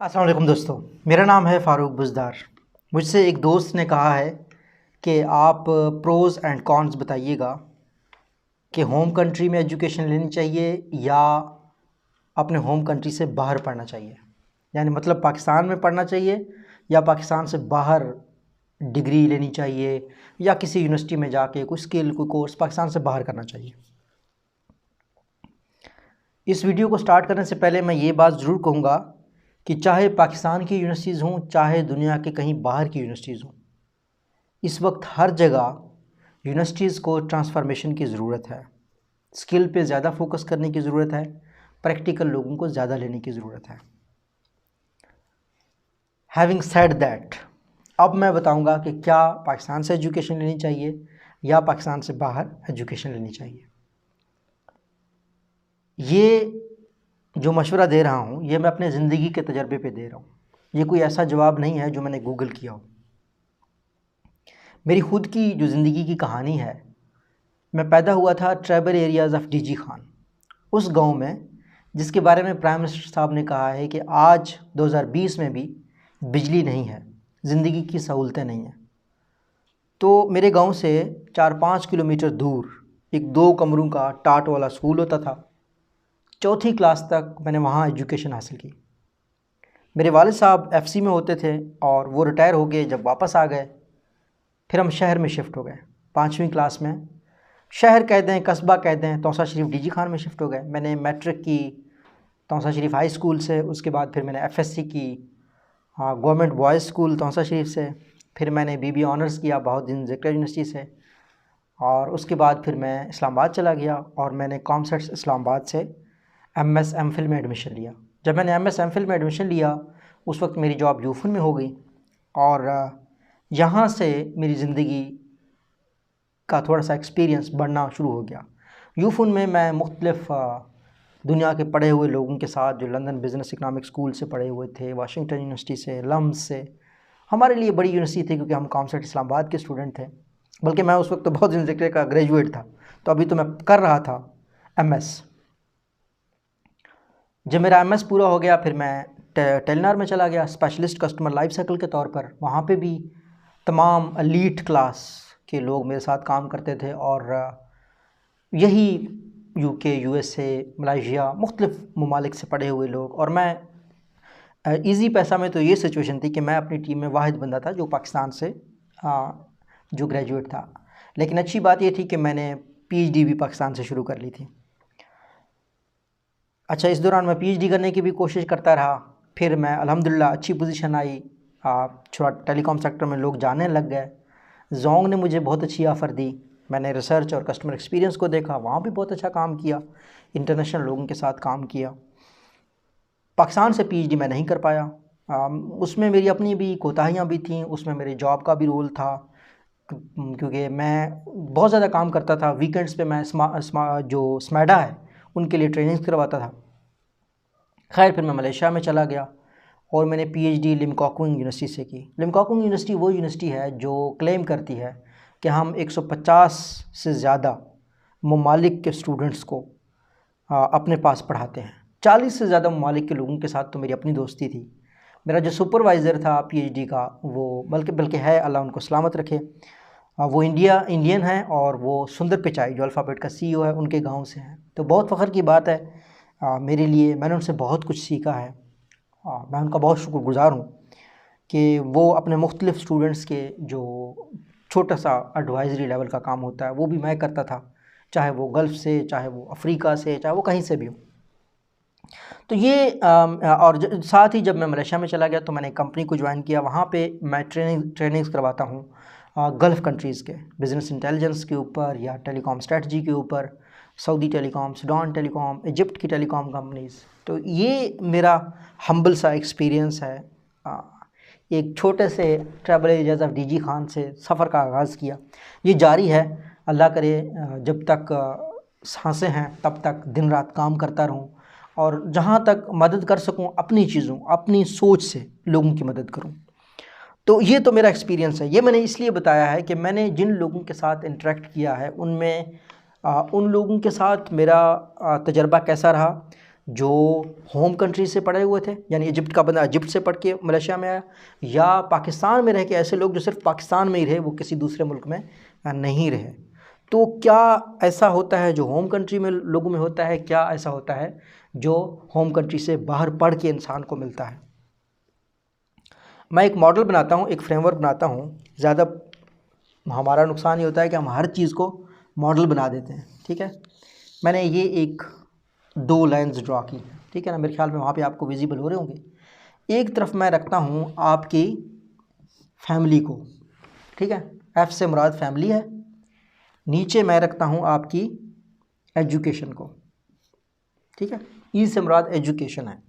अस्सलाम वालेकुम दोस्तों, मेरा नाम है फ़ारूक बुज़दार। मुझसे एक दोस्त ने कहा है कि आप प्रोज़ एंड कॉन्स बताइएगा कि होम कंट्री में एजुकेशन लेनी चाहिए या अपने होम कंट्री से बाहर पढ़ना चाहिए। यानी मतलब पाकिस्तान में पढ़ना चाहिए या पाकिस्तान से बाहर डिग्री लेनी चाहिए या किसी यूनिवर्सिटी में जाके कोई स्किल कोई कोर्स पाकिस्तान से बाहर करना चाहिए। इस वीडियो को स्टार्ट करने से पहले मैं ये बात ज़रूर कहूँगा कि चाहे पाकिस्तान की यूनिवर्सिटीज़ हों चाहे दुनिया के कहीं बाहर की यूनिवर्सिटीज़ हों, इस वक्त हर जगह यूनिवर्सिटीज़ को ट्रांसफॉर्मेशन की ज़रूरत है। स्किल पे ज़्यादा फोकस करने की ज़रूरत है, प्रैक्टिकल लोगों को ज़्यादा लेने की ज़रूरत है। हैविंग सेड दैट, अब मैं बताऊंगा कि क्या पाकिस्तान से एजुकेशन लेनी चाहिए या पाकिस्तान से बाहर एजुकेशन लेनी चाहिए। ये जो मशवरा दे रहा हूँ ये मैं अपने ज़िंदगी के तजर्बे पे दे रहा हूँ। ये कोई ऐसा जवाब नहीं है जो मैंने गूगल किया हो। मेरी ख़ुद की जो ज़िंदगी की कहानी है, मैं पैदा हुआ था tribal areas of DG Khan, उस गांव में जिसके बारे में प्राइम मिनिस्टर साहब ने कहा है कि आज 2020 में भी बिजली नहीं है, ज़िंदगी की सहूलतें नहीं हैं। तो मेरे गांव से 4-5 किलोमीटर दूर एक 2 कमरों का टाट वाला स्कूल होता था। चौथी क्लास तक मैंने वहाँ एजुकेशन हासिल की। मेरे वालिद साहब एफसी में होते थे और वो रिटायर हो गए। जब वापस आ गए फिर हम शहर में शिफ्ट हो गए। 5वीं क्लास में शहर कह दें कस्बा कह दें तौसा शरीफ डीजी खान में शिफ्ट हो गए। मैंने मैट्रिक की तौसा शरीफ हाई स्कूल से, उसके बाद फिर मैंने एफएससी की गवर्नमेंट बॉयज़ स्कूल तौसा शरीफ से, फिर मैंने बीबी ऑनर्स किया बहुद्दीन ज़िक्र यूनिवर्सिटी से, और उसके बाद फिर मैं इस्लामाबाद चला गया और मैंने कॉमसेट्स इस्लामाबाद से एमएस एमफिल में एडमिशन लिया। जब मैंने एमएस एमफिल में एडमिशन लिया उस वक्त मेरी जॉब यूफुन में हो गई और यहाँ से मेरी ज़िंदगी का थोड़ा सा एक्सपीरियंस बढ़ना शुरू हो गया। यूफुन में मैं मुख्तलिफ़ दुनिया के पढ़े हुए लोगों के साथ, जो लंदन बिज़नेस इकनॉमिक स्कूल से पढ़े हुए थे, वाशिंगटन यूनिवर्सिटी से, लम्स से, हमारे लिए बड़ी यूनिवर्सिटी थी क्योंकि हम कॉमसेट इस्लामाबाद के स्टूडेंट थे। बल्कि मैं उस वक्त तो बहुत ज़िक्र का ग्रेजुएट था, तो अभी तो मैं कर रहा था एमएस। जब मेरा एमएस पूरा हो गया फिर मैं टेलनार में चला गया स्पेशलिस्ट कस्टमर लाइफ साइकिल के तौर पर। वहाँ पे भी तमाम एलीट क्लास के लोग मेरे साथ काम करते थे और यही यूके, यूएसए, मलेशिया, मुख्तलिफ़ ममालिक से पढ़े हुए लोग। और मैं इजी पैसा में तो ये सिचुएशन थी कि मैं अपनी टीम में वाहिद बंदा था जो पाकिस्तान से जो ग्रेजुएट था। लेकिन अच्छी बात ये थी कि मैंने पीएचडी भी पाकिस्तान से शुरू कर ली थी। अच्छा, इस दौरान मैं पीएचडी करने की भी कोशिश करता रहा। फिर मैं अल्हम्दुलिल्लाह अच्छी पोजीशन आई, थोड़ा टेलीकॉम सेक्टर में लोग जानने लग गए। जोंग ने मुझे बहुत अच्छी ऑफ़र दी। मैंने रिसर्च और कस्टमर एक्सपीरियंस को देखा, वहाँ भी बहुत अच्छा काम किया, इंटरनेशनल लोगों के साथ काम किया। पाकिस्तान से पीएचडी मैं नहीं कर पाया। उसमें मेरी अपनी भी कोताहियाँ भी थीं, उसमें मेरे जॉब का भी रोल था क्योंकि मैं बहुत ज़्यादा काम करता था। वीकेंड्स पे मैं जो स्मैडा है उनके लिए ट्रेनिंग्स करवाता था। खैर फिर मैं मलेशिया में चला गया और मैंने पीएचडी लिमकॉकुंग यूनिवर्सिटी से की। लिमकॉकुंग यूनिवर्सिटी वो यूनिवर्सिटी है जो क्लेम करती है कि हम 150 से ज़्यादा ममालिक के स्टूडेंट्स को अपने पास पढ़ाते हैं। 40 से ज़्यादा ममालिक के लोगों के साथ तो मेरी अपनी दोस्ती थी। मेरा जो सुपरवाइज़र था पीएचडी का, वो बल्कि है, अल्लाह उनको सलामत रखे, वो इंडियन है और वो सुंदर पिचाई जो अल्फ़ाबेट का सीईओ है उनके गांव से हैं। तो बहुत फ़ख्र की बात है मेरे लिए। मैंने उनसे बहुत कुछ सीखा है। मैं उनका बहुत शुक्रगुज़ार हूँ कि वो अपने मुख्तलिफ़ स्टूडेंट्स के जो छोटा सा एडवाइज़री लेवल का काम होता है वो भी मैं करता था, चाहे वो गल्फ़ से, चाहे वो अफ्रीका से, चाहे वो कहीं से भी हो। तो ये और साथ ही जब मैं मलेशिया में चला गया तो मैंने कंपनी को ज्वाइन किया। वहाँ पे मैं ट्रेनिंग्स करवाता हूँ गल्फ़ कंट्रीज़ के बिज़नेस इंटेलिजेंस के ऊपर या टेलीकॉम स्ट्रेटजी के ऊपर, Saudi telecom, Sudan telecom, Egypt की टेलीकॉम कंपनीज़। तो ये मेरा हम्बल सा एक्सपीरियंस है। एक छोटे से travel agent of DG Khan से सफ़र का आगाज़ किया, ये जारी है। अल्लाह करे जब तक सांसें हैं तब तक दिन रात काम करता रहूं और जहां तक मदद कर सकूं अपनी चीज़ों, अपनी सोच से लोगों की मदद करूं। तो ये तो मेरा एक्सपीरियंस है। ये मैंने इसलिए बताया है कि मैंने जिन लोगों के साथ इंटरेक्ट किया है उनमें उन लोगों के साथ मेरा तजर्बा कैसा रहा। जो होम कंट्री से पढ़े हुए थे, यानी इजिप्ट का बंदा इजिप्ट से पढ़ के मलेशिया में आया, या पाकिस्तान में रह के ऐसे लोग जो सिर्फ पाकिस्तान में ही रहे, वो किसी दूसरे मुल्क में नहीं रहे। तो क्या ऐसा होता है जो होम कंट्री में लोगों में होता है, क्या ऐसा होता है जो होम कंट्री से बाहर पढ़ के इंसान को मिलता है? मैं एक मॉडल बनाता हूँ, एक फ्रेमवर्क बनाता हूँ। ज़्यादा हमारा नुकसान ये होता है कि हम हर चीज़ को मॉडल बना देते हैं, ठीक है। मैंने ये एक 2 लाइन्स ड्रॉ की, ठीक है ना, मेरे ख्याल में वहाँ पे आपको विजिबल हो रहे होंगे। एक तरफ मैं रखता हूँ आपकी फैमिली को, ठीक है, एफ से मुराद फैमिली है। नीचे मैं रखता हूँ आपकी एजुकेशन को, ठीक है, ई से मुराद एजुकेशन है।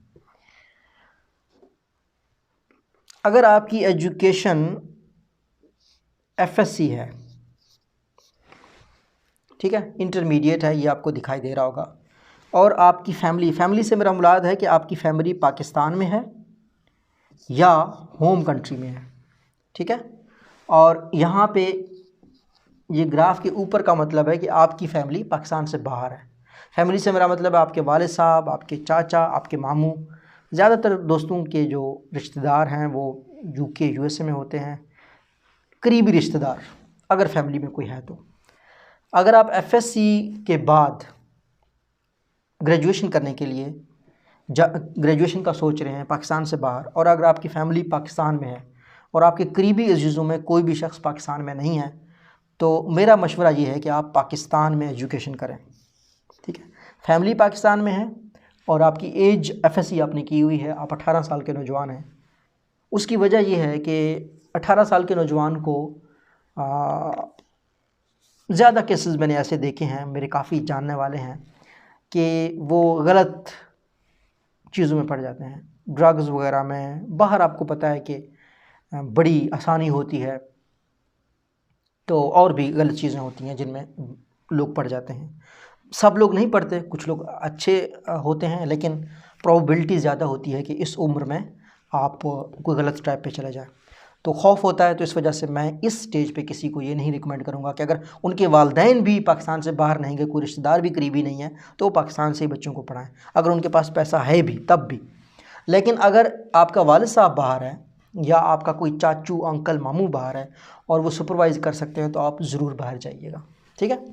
अगर आपकी एजुकेशन एफएससी है, ठीक है, इंटरमीडिएट है, ये आपको दिखाई दे रहा होगा, और आपकी फैमिली से मेरा मुराद है कि आपकी फैमिली पाकिस्तान में है या होम कंट्री में है, ठीक है। और यहाँ पे ये ग्राफ के ऊपर का मतलब है कि आपकी फैमिली पाकिस्तान से बाहर है। फैमिली से मेरा मतलब है आपके वालिद साहब, आपके चाचा, आपके मामू। ज़्यादातर दोस्तों के जो रिश्तेदार हैं वो यूके यूएसए में होते हैं, करीबी रिश्तेदार, अगर फैमिली में कोई है तो। अगर आप एफएससी के बाद ग्रेजुएशन करने के लिए ग्रेजुएशन का सोच रहे हैं पाकिस्तान से बाहर, और अगर आपकी फैमिली पाकिस्तान में है और आपके करीबी अजीज़ों में कोई भी शख्स पाकिस्तान में नहीं है, तो मेरा मशवरा ये है कि आप पाकिस्तान में एजुकेशन करें, ठीक है। फैमिली पाकिस्तान में है और आपकी एज एफएससी आपने की हुई है, आप 18 साल के नौजवान हैं। उसकी वजह यह है कि 18 साल के नौजवान को ज़्यादा केसेस मैंने ऐसे देखे हैं, मेरे काफ़ी जानने वाले हैं, कि वो गलत चीज़ों में पड़ जाते हैं, ड्रग्स वगैरह में। बाहर आपको पता है कि बड़ी आसानी होती है, तो और भी गलत चीज़ें होती हैं जिनमें लोग पड़ जाते हैं। सब लोग नहीं पढ़ते, कुछ लोग अच्छे होते हैं, लेकिन प्रोबेबिलिटी ज़्यादा होती है कि इस उम्र में आप कोई गलत ट्रैप पे चले जाए। तो खौफ होता है, तो इस वजह से मैं इस स्टेज पे किसी को ये नहीं रिकमेंड करूँगा कि अगर उनके वालिदैन भी पाकिस्तान से बाहर नहीं गए, कोई रिश्तेदार भी करीबी नहीं है, तो वो पाकिस्तान से ही बच्चों को पढ़ाएं, अगर उनके पास पैसा है भी तब भी। लेकिन अगर आपका वालिद साहब बाहर है या आपका कोई चाचू, अंकल, मामू बाहर है और वो सुपरवाइज़ कर सकते हैं, तो आप ज़रूर बाहर जाइएगा, ठीक है।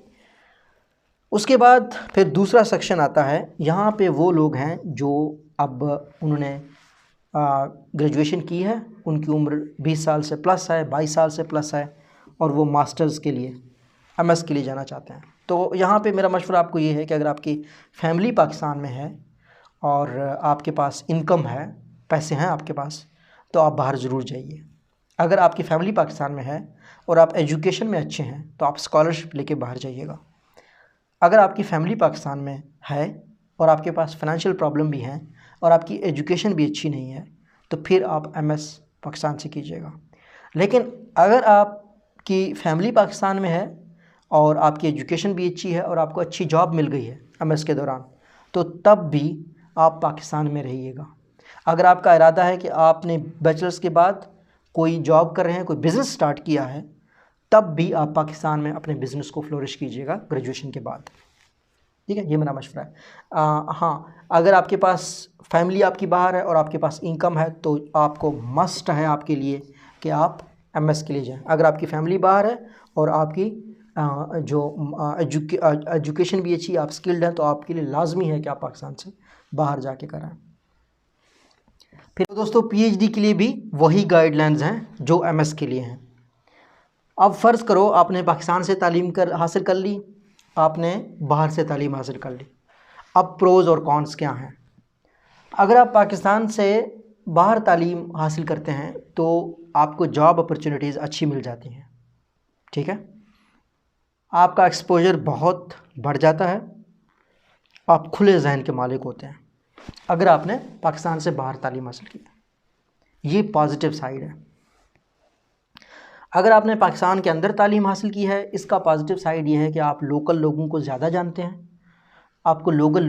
उसके बाद फिर दूसरा सेक्शन आता है, यहाँ पे वो लोग हैं जो अब उन्होंने ग्रेजुएशन की है, उनकी उम्र 20 साल से प्लस है, 22 साल से प्लस है, और वो मास्टर्स के लिए, एमएस के लिए जाना चाहते हैं। तो यहाँ पे मेरा मशवरा आपको ये है कि अगर आपकी फैमिली पाकिस्तान में है और आपके पास इनकम है, पैसे हैं आपके पास, तो आप बाहर ज़रूर जाइए। अगर आपकी फैमिली पाकिस्तान में है और आप एजुकेशन में अच्छे हैं, तो आप स्कॉलरशिप लेके बाहर जाइएगा। अगर आपकी फैमिली पाकिस्तान में है और आपके पास फाइनेंशियल प्रॉब्लम भी हैं और आपकी एजुकेशन भी अच्छी नहीं है, तो फिर आप एमएस पाकिस्तान से कीजिएगा। लेकिन अगर आपकी फैमिली पाकिस्तान में है और आपकी एजुकेशन भी अच्छी है और आपको अच्छी जॉब मिल गई है एमएस के दौरान, तो तब भी आप पाकिस्तान में रहिएगा। अगर आपका इरादा है कि आपने बैचलर्स के बाद कोई जॉब कर रहे हैं, कोई बिज़नेस स्टार्ट किया है, तब भी आप पाकिस्तान में अपने बिज़नेस को फ्लोरिश कीजिएगा ग्रेजुएशन के बाद, ठीक है। ये मेरा मशवरा है। हाँ, अगर आपके पास फैमिली आपकी बाहर है और आपके पास इनकम है, तो आपको मस्ट है आपके लिए कि आप एमएस के लिए जाएं। अगर आपकी फैमिली बाहर है और आपकी एजुकेशन भी अच्छी, आप स्किल्ड हैं, तो आपके लिए लाजमी है कि आप पाकिस्तान से बाहर जाके करें। फिर दोस्तों पीएचडी के लिए भी वही गाइडलाइंस हैं जो एमएस के लिए हैं। अब फ़र्ज़ करो आपने पाकिस्तान से तालीम हासिल कर ली, आपने बाहर से तालीम हासिल कर ली। अब प्रोज़ और कॉन्स क्या हैं? अगर आप पाकिस्तान से बाहर तालीम हासिल करते हैं तो आपको जॉब अपॉर्चुनिटीज़ अच्छी मिल जाती हैं, ठीक है। आपका एक्सपोजर बहुत बढ़ जाता है, आप खुले जहन के मालिक होते हैं अगर आपने पाकिस्तान से बाहर तालीम हासिल की। ये पॉजिटिव साइड है। अगर आपने पाकिस्तान के अंदर तालीम हासिल की है, इसका पॉजिटिव साइड ये है कि आप लोकल लोगों को ज़्यादा जानते हैं, आपको लोकल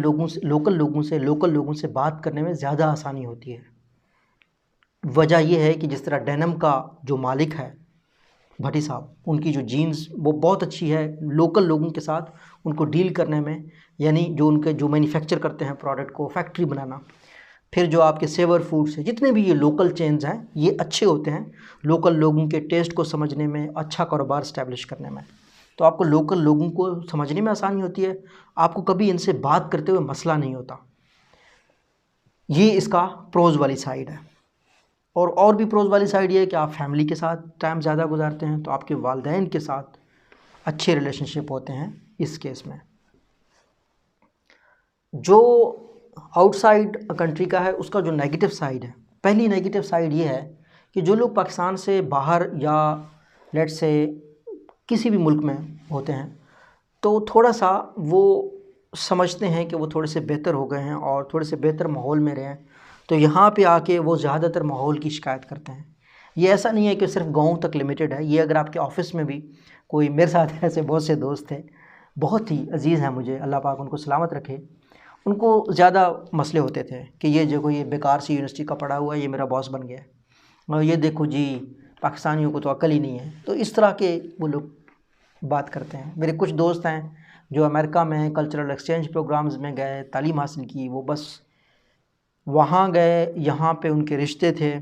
लोगों से बात करने में ज़्यादा आसानी होती है। वजह यह है कि जिस तरह डेनिम का जो मालिक है भट्टी साहब, उनकी जो जीन्स वो बहुत अच्छी है लोकल लोगों के साथ उनको डील करने में, यानी जो उनके जो मैन्युफैक्चर करते हैं प्रोडक्ट को, फैक्ट्री बनाना। फिर जो आपके सेवर फूड्स हैं, जितने भी ये लोकल चेन्स हैं, ये अच्छे होते हैं लोकल लोगों के टेस्ट को समझने में, अच्छा कारोबार इस्टेब्लिश करने में। तो आपको लोकल लोगों को समझने में आसानी होती है, आपको कभी इनसे बात करते हुए मसला नहीं होता। ये इसका प्रोज वाली साइड है। और भी प्रोज वाली साइड ये है कि आप फैमिली के साथ टाइम ज़्यादा गुजारते हैं, तो आपके वालिदैन के साथ अच्छे रिलेशनशिप होते हैं। इस केस में जो आउटसाइड कंट्री का है उसका जो नेगेटिव साइड है, पहली नेगेटिव साइड ये है कि जो लोग पाकिस्तान से बाहर या लेट से किसी भी मुल्क में होते हैं, तो थोड़ा सा वो समझते हैं कि वो थोड़े से बेहतर हो गए हैं और थोड़े से बेहतर माहौल में रहे हैं, तो यहाँ पे आके वो ज़्यादातर माहौल की शिकायत करते हैं। ये ऐसा नहीं है कि सिर्फ गाँव तक लिमिटेड है, ये अगर आपके ऑफ़िस में भी कोई, मेरे साथ ऐसे बहुत से दोस्त थे, बहुत ही अजीज़ हैं मुझे, अल्लाह पाक उनको सलामत रखे, उनको ज़्यादा मसले होते थे कि ये जो ये बेकार सी यूनिवर्सिटी का पढ़ा हुआ है, ये मेरा बॉस बन गया है, और ये देखो जी पाकिस्तानियों को तो अक्ल ही नहीं है। तो इस तरह के वो लोग बात करते हैं। मेरे कुछ दोस्त हैं जो अमेरिका में कल्चरल एक्सचेंज प्रोग्राम्स में गए, तालीम हासिल की, वो बस वहाँ गए, यहाँ पे उनके रिश्ते थे,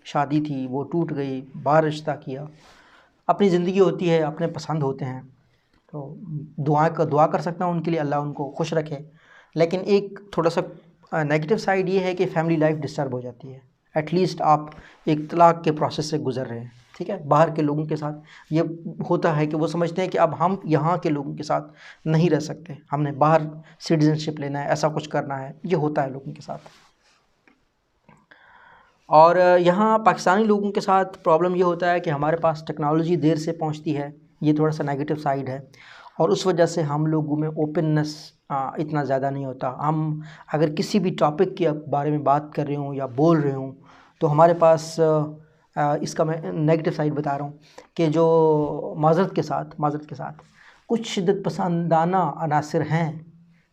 शादी थी, वो टूट गई, बाहर रिश्ता किया, अपनी ज़िंदगी होती है, अपने पसंद होते हैं, तो दुआ कर सकता हूँ उनके लिए, अल्लाह उनको खुश रखे। लेकिन एक थोड़ा सा नेगेटिव साइड ये है कि फ़ैमिली लाइफ डिस्टर्ब हो जाती है। एटलीस्ट आप एक तलाक़ के प्रोसेस से गुज़र रहे हैं, ठीक है। बाहर के लोगों के साथ ये होता है कि वो समझते हैं कि अब हम यहाँ के लोगों के साथ नहीं रह सकते, हमने बाहर सिटीज़नशिप लेना है, ऐसा कुछ करना है, ये होता है लोगों के साथ। और यहाँ पाकिस्तानी लोगों के साथ प्रॉब्लम ये होता है कि हमारे पास टेक्नोलॉजी देर से पहुँचती है, ये थोड़ा सा नेगेटिव साइड है, और उस वजह से हम लोगों में ओपननेस इतना ज़्यादा नहीं होता। हम अगर किसी भी टॉपिक के बारे में बात कर रहे हों या बोल रहे हों, तो हमारे पास इसका मैं नेगेटिव साइड बता रहा हूँ कि जो माज़रत के साथ कुछ शिद्दत पसंदाना अनासिर हैं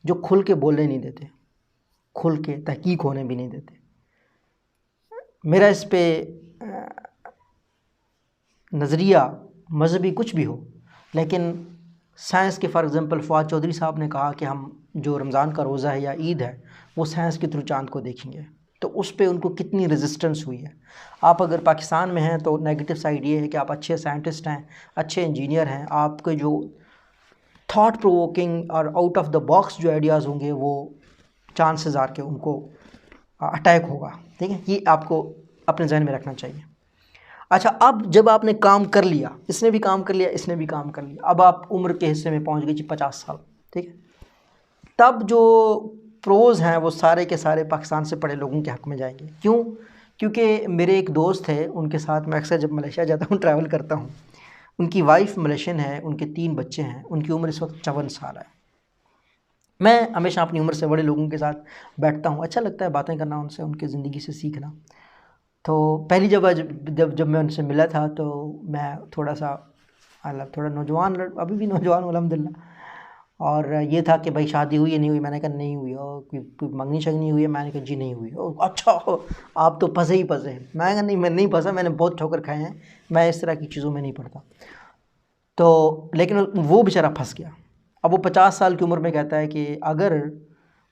जो खुल के बोलने नहीं देते, खुल के तहकीक होने भी नहीं देते। मेरा इस पे नज़रिया मज़हबी कुछ भी हो, लेकिन साइंस के फॉर एग्ज़ाम्पल फ़वाद चौधरी साहब ने कहा कि हम जो रमज़ान का रोज़ा है या ईद है वो साइंस के थ्रू चाँद को देखेंगे, तो उस पे उनको कितनी रेजिस्टेंस हुई है। आप अगर पाकिस्तान में हैं तो नेगेटिव साइड ये है कि आप अच्छे साइंटिस्ट हैं, अच्छे इंजीनियर हैं, आपके जो थॉट प्रोवोकिंग और आउट ऑफ द बॉक्स जो आइडियाज़ होंगे वो चांसेस आर के उनको अटैक होगा, ठीक है। ये आपको अपने जहन में रखना चाहिए। अच्छा, अब जब आपने काम कर लिया, इसने भी काम कर लिया, इसने भी काम कर लिया, अब आप उम्र के हिस्से में पहुंच गई जी 50 साल, ठीक है, तब जो प्रोज हैं वो सारे के सारे पाकिस्तान से पढ़े लोगों के हक़ में जाएंगे। क्यों? क्योंकि मेरे एक दोस्त थे, उनके साथ मैं अक्सर जब मलेशिया जाता हूँ, ट्रैवल करता हूँ, उनकी वाइफ मलेशियन है, उनके 3 बच्चे हैं, उनकी उम्र इस वक्त 54 साल है। मैं हमेशा अपनी उम्र से बड़े लोगों के साथ बैठता हूँ, अच्छा लगता है बातें करना उनसे, उनकी ज़िंदगी से सीखना। तो पहली जब मैं उनसे मिला था तो मैं थोड़ा सा थोड़ा नौजवान, अभी भी नौजवान हूँ अल्हम्दुलिल्लाह, और ये था कि भाई शादी हुई है नहीं हुई, मैंने कहा नहीं हुई। और कोई मंगनी शगनी हुई है, मैंने कहा जी नहीं हुई। अच्छा आप तो फंसे ही फंसे। मैंने कहा नहीं, मैं नहीं फंसा, मैंने बहुत ठोकर खाए हैं, मैं इस तरह की चीज़ों में नहीं पड़ता। तो लेकिन वो बेचारा फंस गया। अब वो 50 साल की उम्र में कहता है कि अगर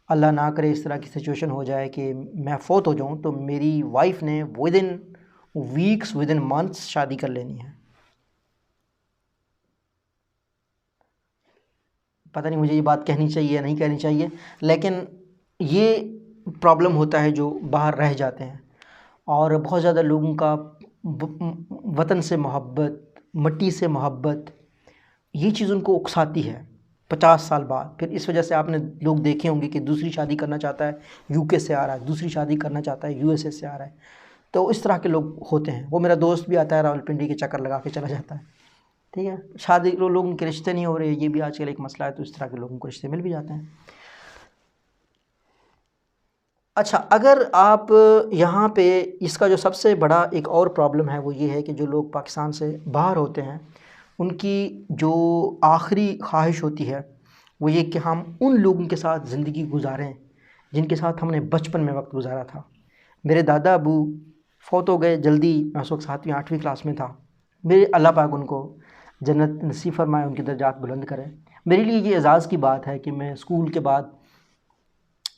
अल्लाह ना करे इस तरह की सिचुएशन हो जाए कि मैं फ़ौत हो जाऊं, तो मेरी वाइफ ने with in weeks, with in months शादी कर लेनी है। पता नहीं मुझे ये बात कहनी चाहिए या नहीं कहनी चाहिए, लेकिन ये प्रॉब्लम होता है जो बाहर रह जाते हैं। और बहुत ज़्यादा लोगों का वतन से मोहब्बत, मिट्टी से मोहब्बत, ये चीज़ उनको उकसाती है 50 साल बाद। फिर इस वजह से आपने लोग देखे होंगे कि दूसरी शादी करना चाहता है यूके से आ रहा है, दूसरी शादी करना चाहता है यूएसए से आ रहा है। तो इस तरह के लोग होते हैं। वो मेरा दोस्त भी आता है, रावलपिंडी के चक्कर लगा के चला जाता है, ठीक है। शादी लोगों के रिश्ते नहीं हो रहे, ये भी आजकल एक मसला है, तो इस तरह के लोगों को रिश्ते मिल भी जाते हैं। अच्छा, अगर आप यहाँ पे इसका जो सबसे बड़ा एक और प्रॉब्लम है वो ये है कि जो लोग पाकिस्तान से बाहर होते हैं उनकी जो आखिरी ख्वाहिश होती है वो ये कि हम उन लोगों के साथ ज़िंदगी गुजारें जिनके साथ हमने बचपन में वक्त गुजारा था। मेरे दादा अबू फ़ौत हो गए जल्दी, मैं उस वक्त 7वीं 8वीं क्लास में था। मेरे अल्लाह पाक उनको जन्नत नसीब फरमाए, उनकी दर्जात बुलंद करे। मेरे लिए ये एज़ाज़ की बात है कि मैं स्कूल के बाद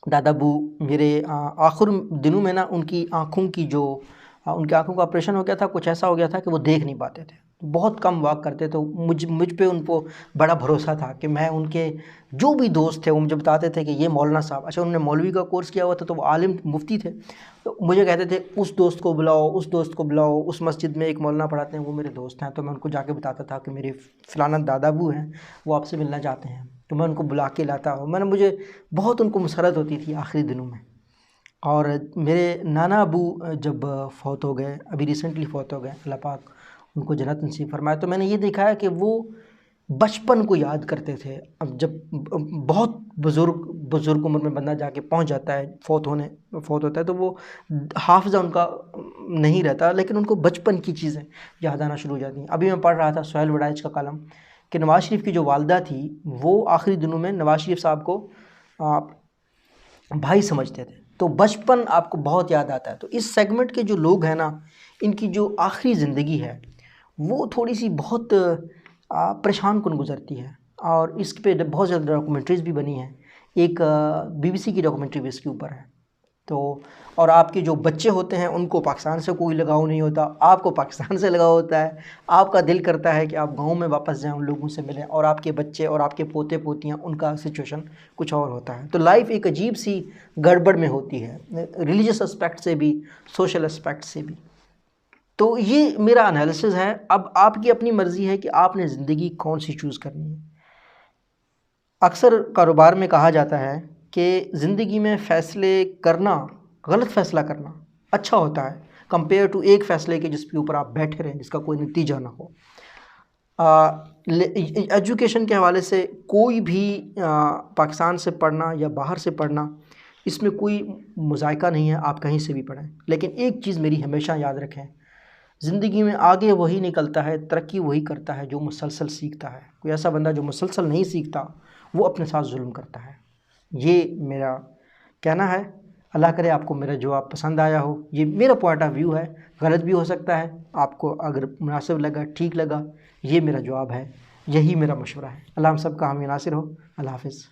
दादा अबू मेरे आखिर दिनों में ना उनकी आँखों की जो उनकी आँखों का ऑपरेशन हो गया था, कुछ ऐसा हो गया था कि वो देख नहीं पाते थे, बहुत कम वॉक करते। तो मुझ पे उनको बड़ा भरोसा था कि मैं उनके जो भी दोस्त थे वो मुझे बताते थे कि ये मौलाना साहब, अच्छा उन्होंने मौलवी का कोर्स किया हुआ था तो वो आलिम मुफ्ती थे, तो मुझे कहते थे उस दोस्त को बुलाओ, उस दोस्त को बुलाओ, उस मस्जिद में एक मौलाना पढ़ाते हैं वो मेरे दोस्त हैं। तो मैं उनको जाके बताता था कि मेरे फ़लाना दादा अबू हैं, वो आपसे मिलना चाहते हैं, तो मैं उनको बुला के लाता हूँ। मुझे बहुत उनको मसरत होती थी आखिरी दिनों में। और मेरे नाना अबू जब फ़ौत हो गए, अभी रिसेंटली फ़ौत हो गए, अल्लाह पाक उनको जन्नत नसीब फरमाए, तो मैंने ये देखा है कि वो बचपन को याद करते थे। अब जब बहुत बुज़ुर्ग उम्र में बंदा जाके पहुंच जाता है, फ़ौत होता है, तो वो हाफ़िज़ा उनका नहीं रहता, लेकिन उनको बचपन की चीज़ें याद आना शुरू हो जाती हैं। अभी मैं पढ़ रहा था सुहेल वड़ाइच का कलम कि नवाज़ शरीफ की जो वालदा थी वो आखिरी दिनों में नवाज़ शरीफ साहब को भाई समझते थे, तो बचपन आपको बहुत याद आता है। तो इस सेगमेंट के जो लोग हैं ना, इनकी जो आखिरी ज़िंदगी है वो थोड़ी सी बहुत परेशान कुन गुज़रती है, और इस पे बहुत ज़्यादा डॉक्यूमेंट्रीज़ भी बनी हैं। एक BBC की डॉक्यूमेंट्री भी इसके ऊपर है। तो और आपके जो बच्चे होते हैं उनको पाकिस्तान से कोई लगाव नहीं होता, आपको पाकिस्तान से लगाव होता है। आपका दिल करता है कि आप गांव में वापस जाएं, उन लोगों से मिलें, और आपके बच्चे और आपके पोते पोतियां, उनका सिचुएशन कुछ और होता है। तो लाइफ एक अजीब सी गड़बड़ में होती है, रिलीजियस एस्पेक्ट से भी, सोशल एस्पेक्ट से भी। तो ये मेरा एनालिसिस है। अब आपकी अपनी मर्ज़ी है कि आपने ज़िंदगी कौन सी चूज़ करनी है। अक्सर कारोबार में कहा जाता है कि ज़िंदगी में फ़ैसले करना, गलत फ़ैसला करना अच्छा होता है कंपेयर टू एक फ़ैसले के जिसके ऊपर आप बैठे रहें, जिसका कोई नतीजा ना हो। एजुकेशन के हवाले से कोई भी पाकिस्तान से पढ़ना या बाहर से पढ़ना, इसमें कोई मुज़ायका नहीं है, आप कहीं से भी पढ़ें। लेकिन एक चीज़ मेरी हमेशा याद रखें, ज़िंदगी में आगे वही निकलता है, तरक्की वही करता है जो मुसलसल सीखता है। कोई ऐसा बंदा जो मुसलसल नहीं सीखता वो अपने साथ जुल्म करता है। ये मेरा कहना है। अल्लाह करे आपको मेरा जवाब पसंद आया हो। ये मेरा पॉइंट ऑफ व्यू है, गलत भी हो सकता है, आपको अगर मुनासिब लगा, ठीक लगा, ये मेरा जवाब है, यही मेरा मशवरा है। अल्लाह हम सब का हामी नासिर हो। अल्लाह हाफ़िज़।